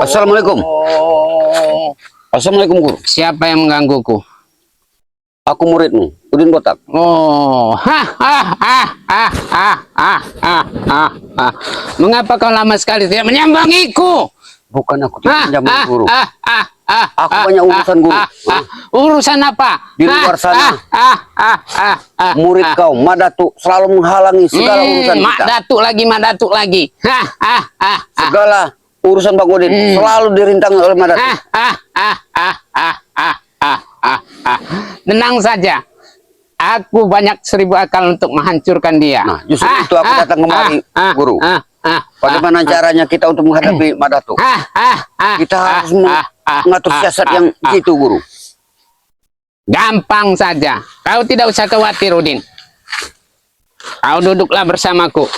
Assalamualaikum. Assalamualaikum, Guru. Siapa yang menggangguku? Aku muridmu, Udin Botak. Oh, mengapa kau lama sekali tidak menyambangiku? Bukan aku tidak menyambut, Guru. Aku banyak urusan, Guru. Urusan apa? Di luar sana, murid kau, Madatu, selalu menghalangi segala urusan kita. Madatu lagi. Segala urusan Bang Udin selalu dirintangi oleh Madatu. Tenang saja. Aku banyak 1000 akal untuk menghancurkan dia. Nah, justru itu aku datang kemari, Guru. Bagaimana caranya kita untuk menghadapi Madatu? Kita harus mengatur siasat yang gitu, Guru. Gampang saja. Kau tidak usah khawatir, Udin. Kau duduklah bersamaku.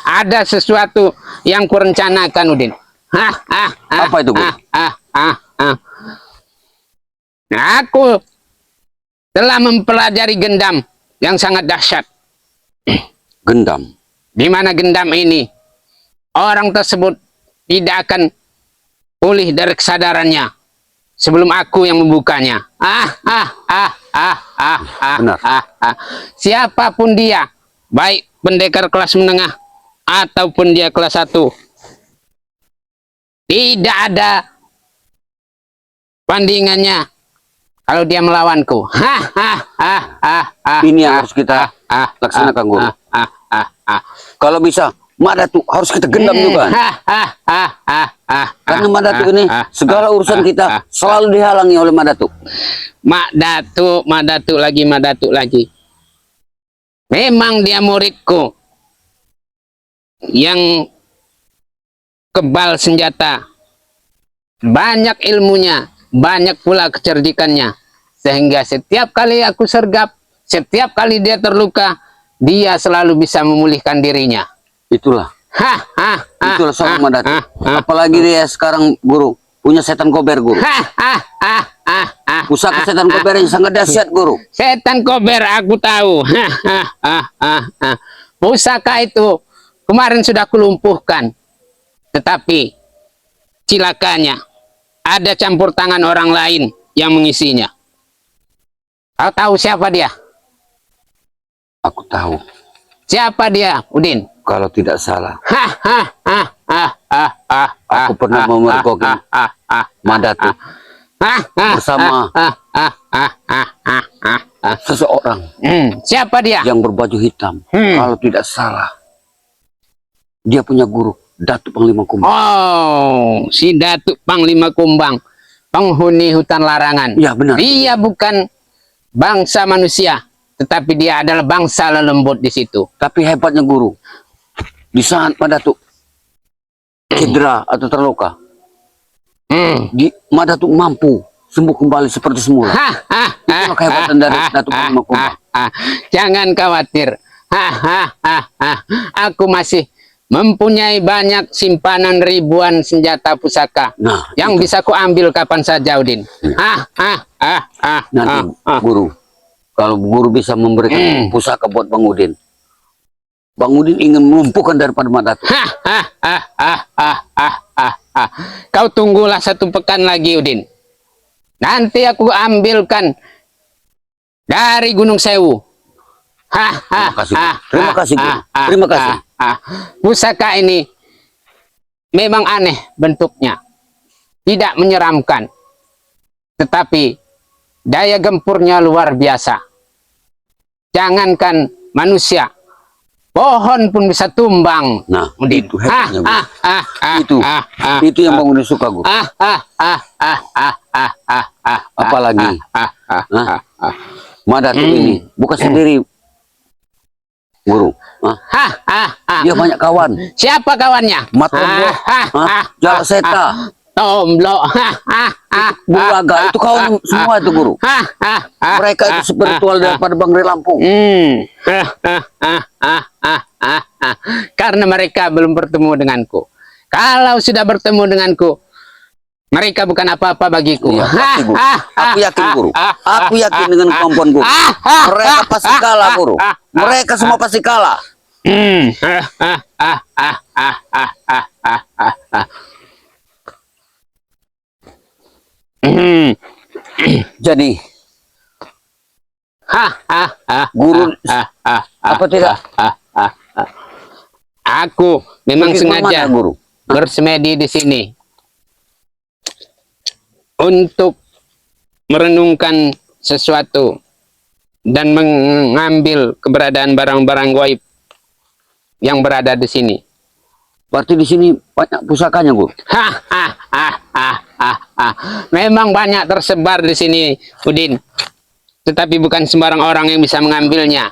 Ada sesuatu yang kurencanakan, Udin. Apa itu, Guru? Aku telah mempelajari gendam yang sangat dahsyat. Gendam. Di mana gendam ini orang tersebut tidak akan pulih dari kesadarannya sebelum aku yang membukanya. Benar. Siapapun dia, baik pendekar kelas menengah ataupun dia kelas 1, tidak ada bandingannya kalau dia melawanku. Ini yang harus kita laksanakan, Guru. Kalau bisa, Madatu harus kita gendam juga. Karena Madatu ini segala urusan kita selalu dihalangi oleh Madatu. Madatu lagi. Memang dia muridku yang kebal senjata, banyak ilmunya, banyak pula kecerdikannya, sehingga setiap kali aku sergap, setiap kali dia terluka, dia selalu bisa memulihkan dirinya. Itulah seorang Madatu. Apalagi dia sekarang, Guru, punya setan kober, Guru. Pusaka setan kober yang sangat dahsyat, Guru. Setan kober, aku tahu. Pusaka itu kemarin sudah kulumpuhkan, tetapi cilakanya ada campur tangan orang lain yang mengisinya. Kau tahu siapa dia? Aku tahu. Siapa dia, Udin? Kalau tidak salah, aku pernah memergoki Madatu bersama seseorang. Siapa dia? Yang berbaju hitam. Kalau tidak salah, dia punya guru, Datuk Panglima Kumbang. Oh, si Datuk Panglima Kumbang, penghuni hutan larangan. Ya, benar. Dia bukan bangsa manusia, tetapi dia adalah bangsa lelembut di situ. Tapi hebatnya, Guru, di saat Madatu cedera atau terluka, Madatu mampu sembuh kembali seperti semula. Itulah kehebatan dari Datuk Panglima Kumbang. Jangan khawatir. Aku masih mempunyai banyak simpanan ribuan senjata pusaka yang bisa kuambil kapan saja, Udin. Nanti, Guru, kalau Guru bisa memberikan pusaka buat Bang Udin ingin melumpuhkan daripada Madatu. Kau tunggulah 1 pekan lagi, Udin. Nanti aku ambilkan dari Gunung Sewu. Terima kasih, Guru. Terima kasih. Pusaka ini memang aneh bentuknya, tidak menyeramkan, tetapi daya gempurnya luar biasa. Jangankan manusia, pohon pun bisa tumbang. Nah, Udin. itu hebatnya, itu yang Bang Udin suka, Guru. Apalagi Madatu ini bukan sendiri, Guru. Dia banyak kawan. Siapa kawannya? Matombo, Jalak Seta, Tomblok, Bulaga, itu kawan semua itu, Guru. Mereka itu spiritual daripada Bang Ri Lampung. Karena mereka belum bertemu denganku. Kalau sudah bertemu denganku, mereka bukan apa-apa bagiku. Iya, pasti, Guru. Aku yakin, Guru. Aku yakin dengan kemampuan Guru. Mereka pasti kalah, Guru. Mereka semua pasti kalah. Jadi guru apa tidak? Aku memang Pergi sengaja kemana, guru? bersemedi di sini untuk merenungkan sesuatu dan mengambil keberadaan barang-barang gaib yang berada di sini. Berarti di sini banyak pusakanya, guru. Memang banyak tersebar di sini, Udin. Tetapi bukan sembarang orang yang bisa mengambilnya.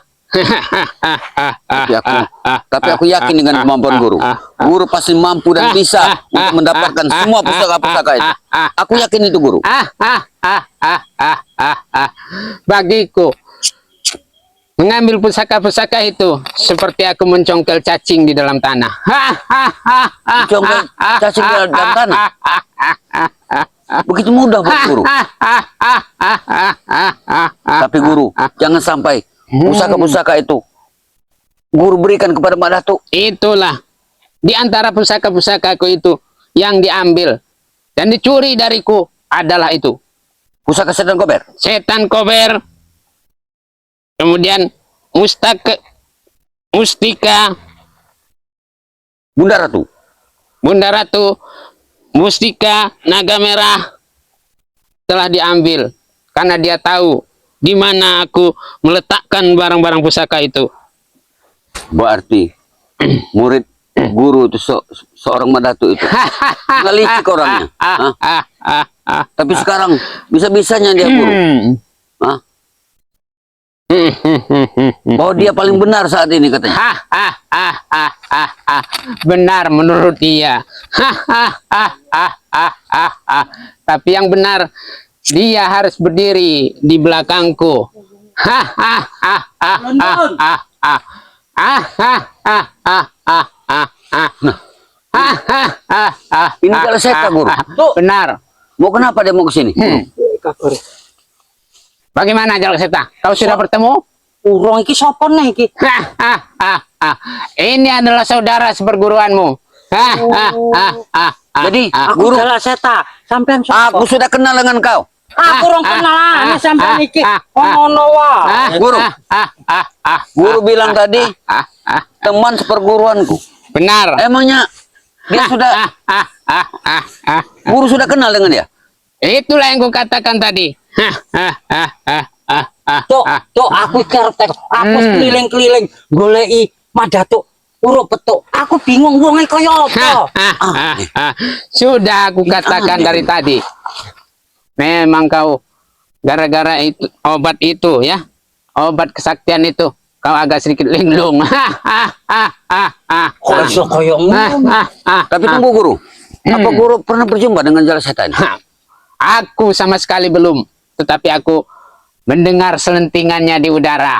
Tapi aku yakin dengan kemampuan guru. Guru pasti mampu dan bisa untuk mendapatkan semua pusaka-pusaka itu. Aku yakin itu, guru. Bagiku, mengambil pusaka-pusaka itu seperti aku mencongkel cacing di dalam tanah. Mencongkel cacing di dalam tanah. Begitu mudah buat guru. Tapi guru, jangan sampai pusaka-pusaka itu guru berikan kepada Mak Datuk. Itulah di antara pusaka-pusakaku itu yang diambil dan dicuri dariku adalah itu. Pusaka setan kober. Setan kober. Kemudian mustika, Bunda Ratu, mustika, naga merah telah diambil karena dia tahu di mana aku meletakkan barang-barang pusaka itu. Berarti murid guru itu seorang Mak Datuk itu nggak licik orangnya. Tapi sekarang bisa-bisanya dia guru. Bahwa dia paling benar saat ini katanya. Benar menurut dia. Tapi yang benar dia harus berdiri di belakangku. Ini kalau saya guru. Benar. Mau kenapa dia mau ke sini? Bagaimana Jalaseta? Kau sudah bertemu? Urung iki sapa nih iki? Ini adalah saudara seperguruanmu. Jadi Aku Jalaseta, sampean sapa? aku sudah kenal dengan kau. Aku urung kenal sampean iki. Ngono wae. Guru. Guru bilang tadi teman seperguruanku. Benar. Emangnya dia sudah guru sudah kenal dengan dia? Itulah yang kukatakan tadi. Tok, aku kertek. Aku keliling-keliling goleki Mak Datuk urip petuk. Aku bingung wonge kaya apa. Sudah aku katakan dari tadi. Memang kau gara-gara itu obat itu ya. Obat kesaktian itu kau agak sedikit linglung. Kok iso kaya ngono? Tapi tunggu guru. Apa guru pernah berjumpa dengan Jalaseta ini? Aku sama sekali belum, tetapi aku mendengar selentingannya di udara.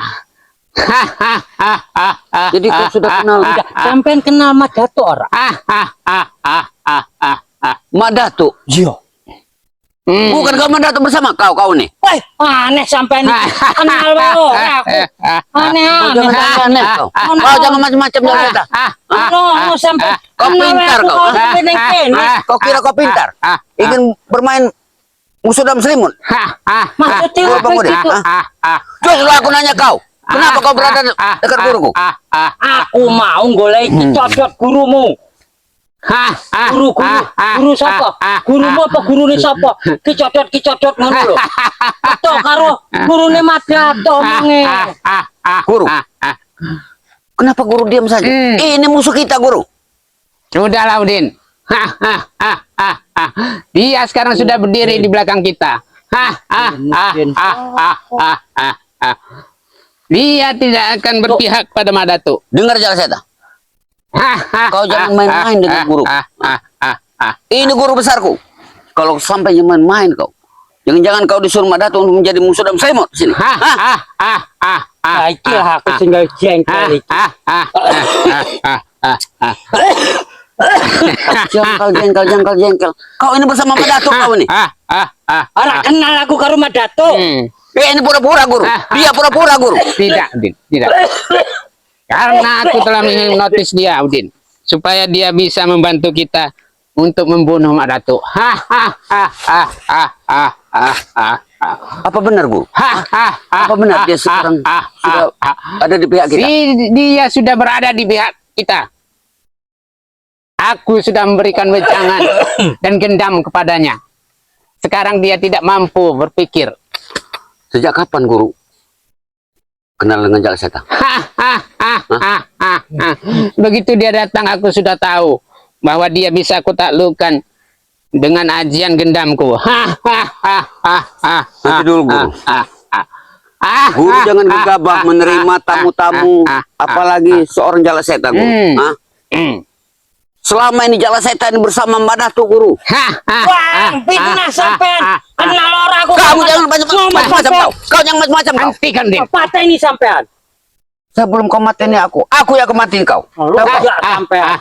Jadi kau sudah kenal Sampean kenal Mak Datuk ora? Mak Datuk? Iya. Bukan kau Mak Datuk bersama kau nih? Weh, aneh sampean iki. Kenal wae aku. Aneh. Aneh kau. Kau jangan macam-macam Jalaseta. Ono sampean. Kau pintar kau. Kau kira kau pintar? Ingin bermain musuh dalam selimut? Maksudnya Guru apa pemuda. itu? Justru aku nanya kau. Kenapa kau berada dekat guruku? Aku mau goleki cocot gurumu. Guru siapa? Gurumu apa gurune siapa? Ki cocot ngono lho. Tok karo gurune Mak Datuk omonge. Guru. Kenapa guru diam saja? Ini musuh kita, guru. Sudahlah Udin. Dia sekarang sudah berdiri di belakang kita. Dia tidak akan berpihak pada Mak Datuk. Dengar Jalaseta. Kau jangan main-main dengan guru. Ini guru besarku. Kalau sampai main-main kau, jangan-jangan kau disuruh Mak Datuk untuk menjadi musuh dalam selimut sini. Iki aku tinggal jengkel iki. Jengkel. Kau ini bersama Mak Datuk kau ini. Ora kenal aku karo Mak Datuk. Ini pura-pura guru. Dia pura-pura guru. Tidak, Udin, tidak. Karena aku telah menghipnotis dia, Udin, supaya dia bisa membantu kita untuk membunuh Mak Datuk. Apa benar, Guru? Apa benar dia sekarang sudah ada di pihak kita? Dia sudah berada di pihak kita. Aku sudah memberikan wejangan dan gendam kepadanya. Sekarang dia tidak mampu berpikir. Sejak kapan, Guru kenal dengan Jalaseta? Begitu dia datang, aku sudah tahu bahwa dia bisa aku taklukkan dengan ajian gendamku. Nanti dulu, Guru. Guru jangan gegabah menerima tamu-tamu, apalagi seorang Jalaseta, Guru. Selama ini Jalaseta ini bersama Mbak Datu, Guru. Bang, fitnah sampean. Kenal orang aku. Kamu jangan macam-macam kau. Kau jangan macam-macam kau. Hentikan dia. Patah ini sampean. Sebelum kau mati ini aku yang akan mati kau. Lu enggak sampean.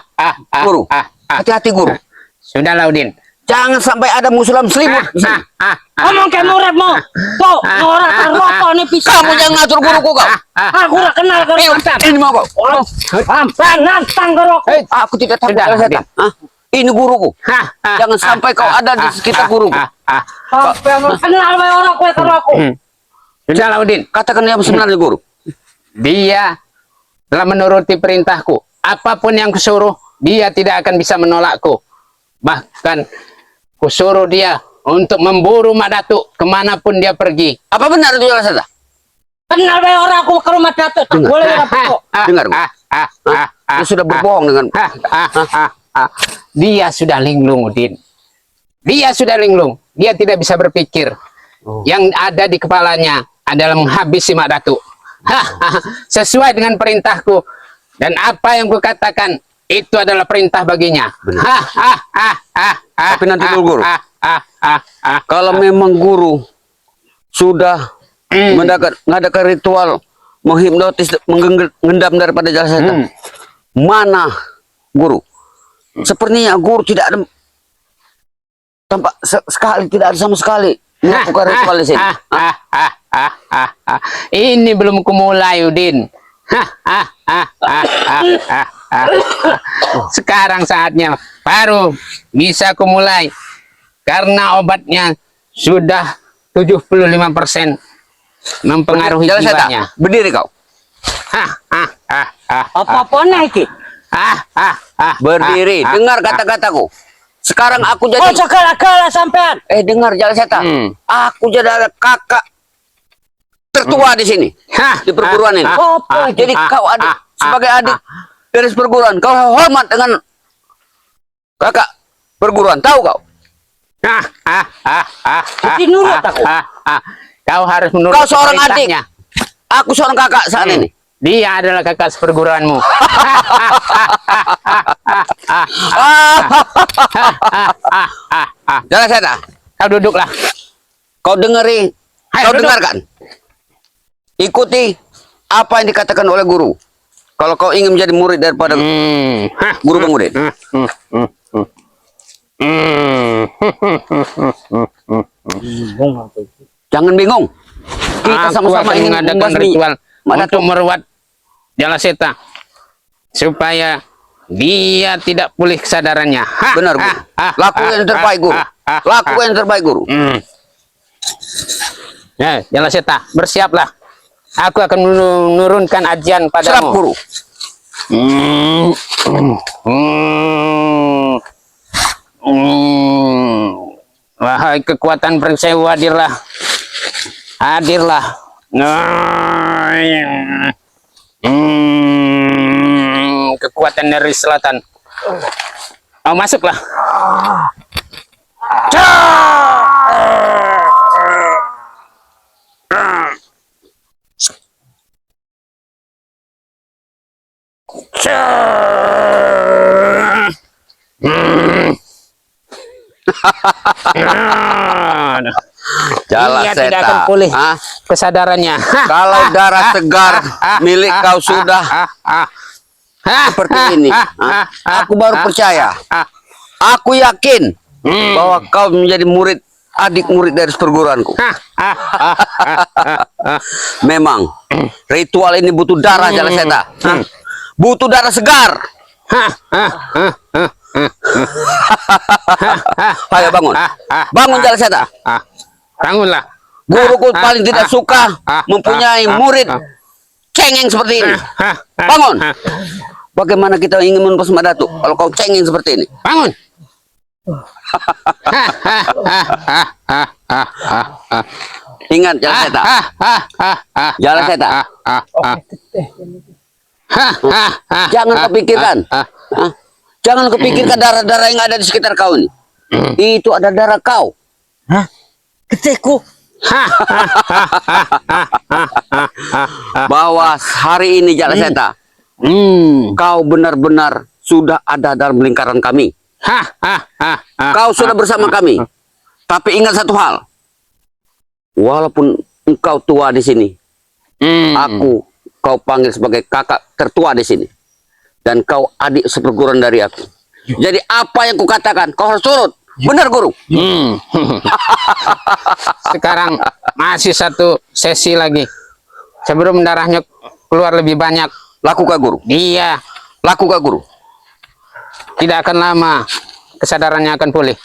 Guru, hati-hati, Guru. Sudahlah, Udin. Jangan sampai ada musuh selimut. Ngomong ke muridmu. Tuh, orang rokok nih bisa. Kamu jangan ngatur guruku kau. Aku udah kenal ke Ini mau kau. sampean nantang ke rokok. Aku tidak takut Sudah, Jalaseta. Ini guruku. Jangan sampai kau ada di sekitar guruku. Sampean kenal wae orang kowe ke rokok. Sudahlah, Udin. Katakan yang sebenarnya, Guru. Dia telah menuruti perintahku. Apapun yang kusuruh, dia tidak akan bisa menolakku. Bahkan kusuruh dia untuk memburu Mak Datuk kemanapun dia pergi. Apa benar itu Jalaseta? Kenal wae orang aku ke rumah Datuk. Tak boleh rapat. Dengar, Guru. Dia sudah berbohong dengan. Dia sudah linglung, Udin. Dia sudah linglung. Dia tidak bisa berpikir. Yang ada di kepalanya adalah menghabisi Mak Datuk. Sesuai dengan perintahku. Dan apa yang kukatakan itu adalah perintah baginya. Tapi nanti dulu, Guru. Kalau memang Guru sudah mengadakan ritual menghipnotis, mengendam daripada Jalaseta, mana Guru? Sepertinya Guru tidak ada tampak sekali, tidak ada sama sekali melakukan ritual di sini. Ini belum kumulai, Udin. Sekarang saatnya baru bisa kumulai, karena obatnya sudah 75% mempengaruhi Jalaseta, jiwanya. berdiri kau. Apa-apa iki? Berdiri, dengar kata-kataku. Sekarang aku Oh, jadi segala-gala sampean. dengar Jalaseta. Aku jadi kakak tertua di sini, di perguruan ini. Apa Jadi kau adik, sebagai adik dari perguruan, kau hormat dengan kakak perguruan, tahu kau? Jadi nurut aku. Kau harus menurut Kau seorang adik, perintahnya. aku seorang kakak saat ini. Dia adalah kakak seperguruanmu. Jalaseta, Kau duduklah. kau dengeri, Hai, kau duduk. dengarkan. Ikuti apa yang dikatakan oleh guru. Kalau kau ingin menjadi murid daripada guru Bang Udin. Jangan bingung. Kita Aku sama-sama akan ingin mengadakan membasmi ritual Mak untuk Datuk. meruat Jalaseta supaya dia tidak pulih kesadarannya. Benar, Guru. Laku yang terbaik, Guru. Laku yang terbaik, Guru. Ya, Jalaseta, bersiaplah. Aku akan menurunkan ajian Serap, padamu. Guru. Wahai kekuatan Pringsewu, hadirlah. Hadirlah. Kekuatan dari selatan. Oh, masuklah. Dia tidak akan pulih kesadarannya. Kalau darah segar milik kau sudah seperti ini, aku baru percaya. Aku yakin bahwa kau menjadi murid, adik murid dari perguruanku. Memang ritual ini butuh darah, Jalaseta. Butuh darah segar. Ayo bangun, bangun Jalaseta. Bangunlah. Guruku paling tidak suka mempunyai murid cengeng seperti ini. Bangun. Bagaimana kita ingin menumpas Mak Datuk kalau kau cengeng seperti ini? Bangun. Ingat, Jala Seta. Jala Seta. Jangan kepikirkan. Jangan kepikirkan darah-darah yang ada di sekitar kau ini. Itu ada darah kau. Hah? Keteku. Bahwa hari ini Jala Seta, kau benar-benar sudah ada dalam lingkaran kami. Kau sudah bersama kami. Tapi ingat satu hal. Walaupun engkau tua di sini, kau panggil sebagai kakak tertua di sini. Dan kau adik seperguruan dari aku. Jadi apa yang kukatakan, kau harus turut. Benar, Guru. Sekarang masih satu sesi lagi. Sebelum darahnya keluar lebih banyak. Lakukan, Guru. Iya. Lakukan, Guru. Tidak akan lama kesadarannya akan pulih.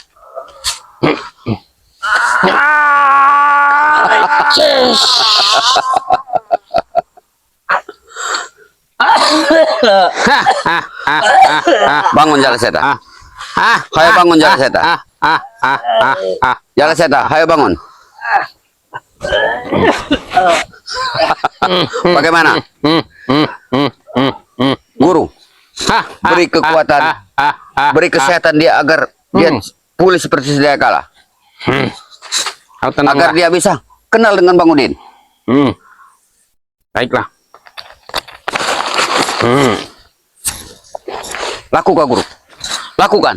Bangun, Jala Seta. Hayo bangun, Jala Seta. Jala Seta, hayo bangun. Bagaimana? Guru, beri kekuatan, beri kesehatan dia agar dia pulih seperti sedia kala. Agar dia bisa kenal dengan Bang Udin. Baiklah. Lakukan, Guru. Lakukan.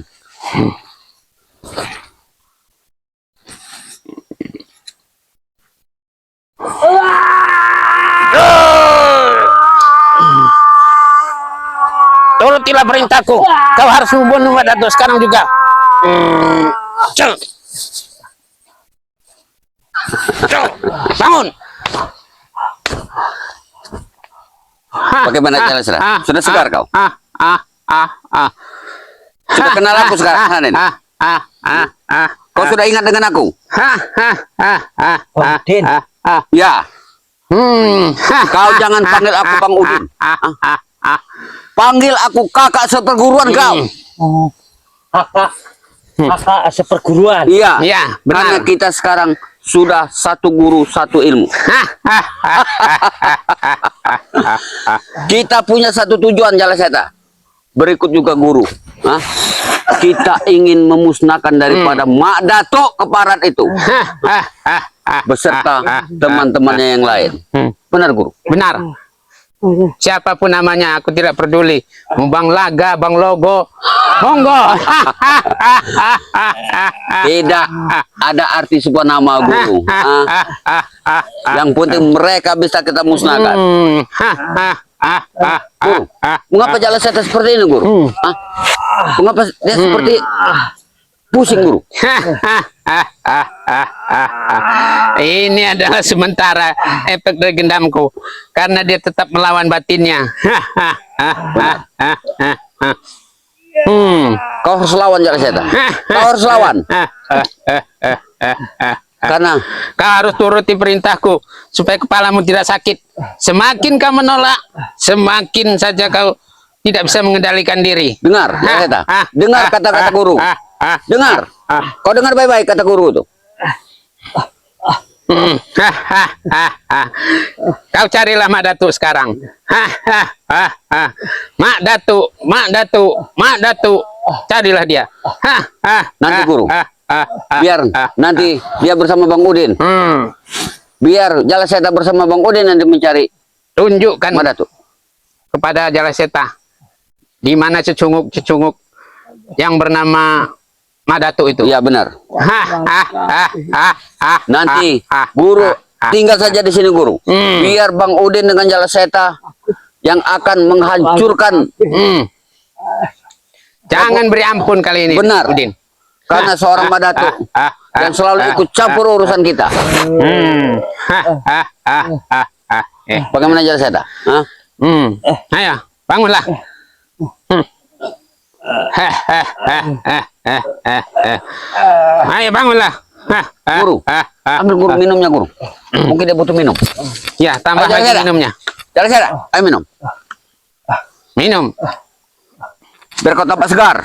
Turutilah perintahku. Kau harus membunuh Mak Datuk sekarang juga. Cel. Bangun. Bagaimana, Jala Seta? Sudah segar kau? Sudah kenal aku sekarang ini? Kau sudah ingat dengan aku? Bang Udin. Ya. Kau jangan panggil aku Bang Udin. Panggil aku kakak seperguruan kau. Kakak seperguruan. Iya. Iya, Karena benar. kita sekarang sudah satu guru, satu ilmu. Kita punya satu tujuan, Jala Seta. Berikut juga guru. Kita ingin memusnahkan daripada Mak Datuk Keparat itu. Beserta teman-temannya yang lain. Benar, Guru? Benar. Siapapun namanya, aku tidak peduli. Mau Bang Laga, Bang Logo, monggo. Tidak ada arti sebuah nama, Guru. Yang penting mereka bisa kita musnahkan. Guru, mengapa Jala Seta seperti ini, Guru? Mengapa dia seperti pusing, Guru? Ini adalah sementara efek dari gendamku karena dia tetap melawan batinnya. Kau harus lawan, Jala Seta. Kau harus lawan. Karena kau harus turuti perintahku supaya kepalamu tidak sakit. Semakin kau menolak, semakin saja kau tidak bisa mengendalikan diri. dengar, Jala Seta. Dengar kata-kata Guru. Dengar. Kau dengar baik-baik kata Guru itu. Kau carilah Mak Datuk sekarang. Mak Datuk, Mak Datuk, Mak Datuk. Carilah dia. Nanti, Guru. Biar nanti dia bersama Bang Udin. Biar Jala Seta bersama Bang Udin nanti mencari Tunjukkan Mak Datuk. kepada Jala Seta di mana cecunguk-cecunguk yang bernama Mak Datuk itu. Iya, benar. Nanti Guru tinggal saja di sini, Guru. Biar Bang Udin dengan Jala Seta yang akan menghancurkan. Jangan beri ampun kali ini. Benar. Udin. Karena seorang Mak Datuk yang selalu ikut campur urusan kita. Bagaimana Jala Seta? Ayo, bangunlah. Ayo bangunlah. Guru, Ambil guru minumnya guru. Mungkin dia butuh minum. Ya, tambah Ayo, lagi Jala. minumnya. Jala, ayo minum. Minum. Biar kau tambah segar.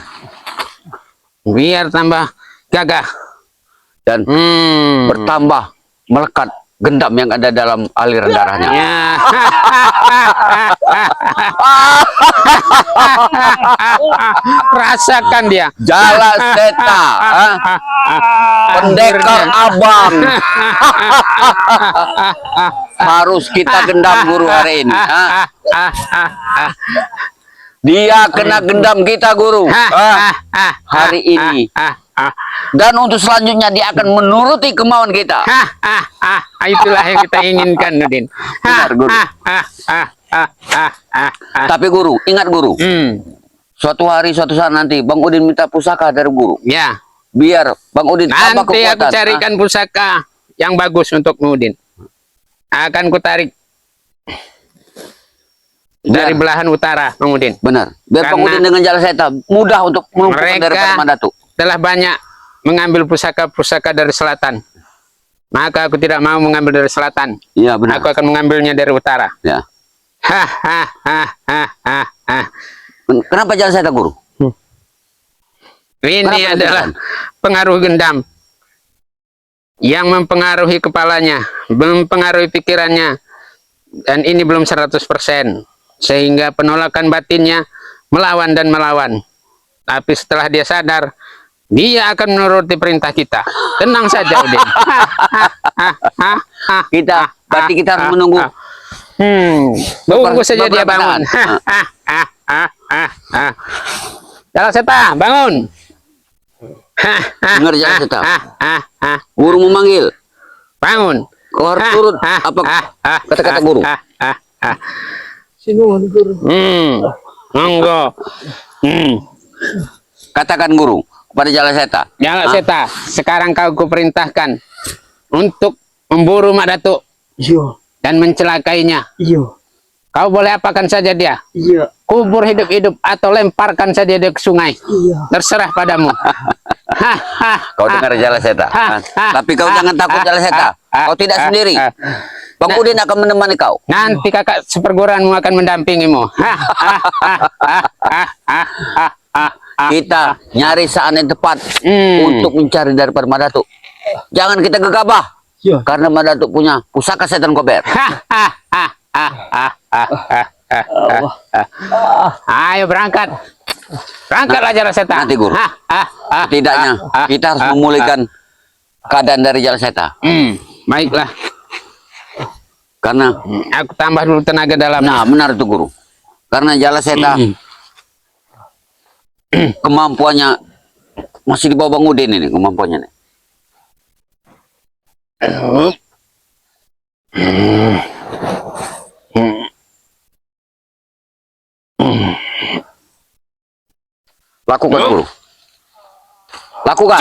Biar tambah gagah. Dan bertambah melekat gendam yang ada dalam aliran darahnya. Ya. Rasakan dia. Jala Seta, pendekar abang. Harus kita gendam guru hari ini. Dia kena gendam kita guru hari ini. Dan untuk selanjutnya dia akan menuruti kemauan kita. Itulah yang kita inginkan, Nudin. Benar, guru. Tapi guru, ingat guru, suatu hari suatu saat nanti Bang Udin minta pusaka dari guru. Ya, Biar Bang Udin tambah nanti aku kekuatan. carikan pusaka yang bagus untuk Nudin. Akan kutarik dari belahan utara, Bang Udin. Benar. Biar Bang Karena Udin dengan Jala Seta mudah untuk melumpuhkan mereka daripada Mandatu. telah banyak mengambil pusaka-pusaka dari selatan. Maka aku tidak mau mengambil dari selatan. Iya benar. Aku akan mengambilnya dari utara. Ya. Hahaha. Kenapa Jala Seta guru? Ini Kenapa adalah pengaruh gendam yang mempengaruhi kepalanya, mempengaruhi pikirannya, dan ini belum 100%, sehingga penolakan batinnya melawan dan melawan. Tapi setelah dia sadar, dia akan menuruti perintah kita. Tenang saja, Udin. Berarti kita harus menunggu. Tunggu saja dia bangun. Jala Seta, bangun. Dengar Jala Seta. Guru memanggil. Bangun. Kau harus turut apa kata-kata guru. Sinuhun guru. Monggo. Katakan guru kepada Jala Seta. Jala Seta, sekarang kau kuperintahkan untuk memburu Mak Datuk Iya, dan mencelakainya. iya, Kau boleh apakan saja dia. iya, Kubur hidup-hidup atau lemparkan saja dia ke sungai. iya. Terserah padamu. Kau dengar Jala Seta. Tapi kau jangan takut Jala Seta. Kau tidak sendiri. Bang Udin akan menemani kau. Nanti kakak seperguruanmu akan mendampingimu. Kita nyari saat yang tepat untuk mencari daripada Mandatu. Jangan kita gegabah. Iya. Karena Mandatu punya pusaka setan kober. Ayo berangkat. Berangkatlah Jala Seta. Nanti guru. Setidaknya kita harus memulihkan keadaan dari Jala Seta. Baiklah. Karena Aku tambah dulu tenaga dalam. nah benar itu guru. Karena Jala Seta kemampuannya masih di bawah Bang Udin ini kemampuannya nih. Lakukan guru. Lakukan.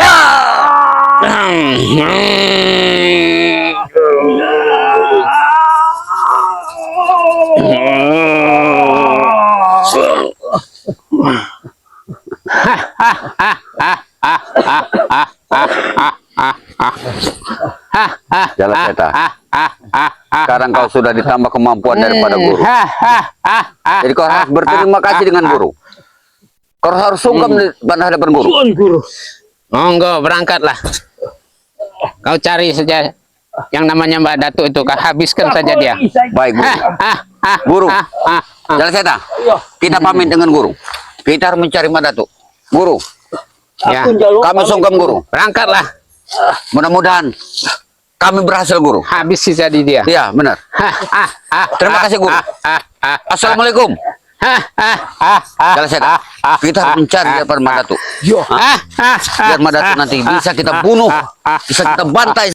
Jala Seta. Sekarang kau sudah ditambah kemampuan daripada guru. Jadi kau harus berterima kasih dengan guru. Kau harus sungkem di hadapan guru. Sinuhun guru. Monggo berangkatlah. Kau cari saja yang namanya Mbak Datuk itu, kau habiskan saja dia. Baik guru. Guru. Jala Seta. Kita pamit dengan guru. Kita harus mencari Mandatu. Guru. Ya, Kami sungkem guru. berangkatlah. Mudah-mudahan kami berhasil guru. Habis saja di dia. Iya benar. Terima kasih guru. Assalamualaikum. Jala Seta. Kita harus mencari daripada Mandatu. Biar Mandatu nanti bisa kita bunuh, bisa kita bantai.